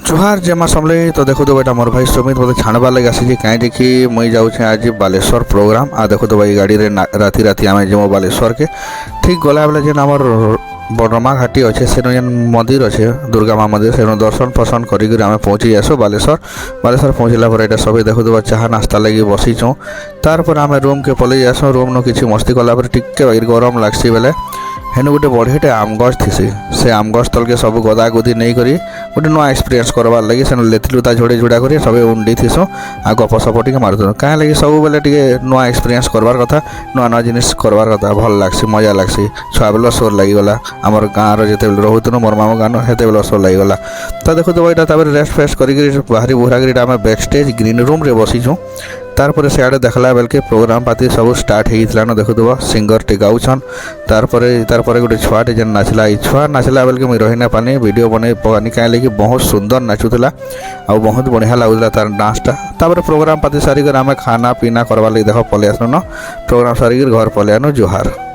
जुहार जमा समले तो देखो तो बेटा मोर भाई सुमित मतलब छाणबार लगे आसी कहीं देखी मुई जाऊे आज बालेश्वर प्रोग्राम आ देखो तो भाई गाड़ी रे राति राति आम जमो बालेश्वर के ठीक गला बेले जेन आमर बड़मा घाटी अच्छे से मंदिर अच्छे दुर्गा माँ मंदिर से दर्शन फर्शन करी आम पहुँची जासु बालेश्वर पहुँचला पर सब देखो तो चाह नास्ता लगी बसीचु तार आम रूम के पलि जासु रूम नु किसी मस्ती कलापर टिके गरम लगसी बेले हेनु गोटे बढ़ियाटे आम गछ थी से आम गछ तल के सब गदा गुदी नहीं करी गोटे नुआ एक्सपीरियंस करवार लगी से लेथिलु ता झोड़े झुड़ा कर सब उंडी थीसु आ गप सप टे मारुथु कहीं लगे सब बेले टे नुआ एक्सपीरियंस करवार कथा नुआ नुआ जिनिस करवार कथा भल लगसी मजा लगसी छुआ बेल सोर लगिगला आमर गाँव जिते रोहुतनु मोर मामू गाँव हेते बेल सोर लगिगला तो देखो तो यहाँ तापर रेस्ट फेस्ट करी बाहरी बुहरा कर आम बैक स्टेज ग्रीन रूम रे बसीचु तारपर सियाड़े देखला बेल के प्रोग्राम पाती सब स्टार्ट होता देखु सिंगर टे गाउछन तारपर गोटे छुआटे जेन नाचला छुआ नाचला बेल के मुझे रही ना पानी वीडियो बन पानी कहीं लगे बहुत सुंदर नाचुला आ बहुत बढ़िया लगुला तार डांसटा तापर प्रोग्राम पाती सारिक आम खाना पीना करवा लगे देख पलि आसन प्रोग्राम सारिक घर पलि आनु जुहार।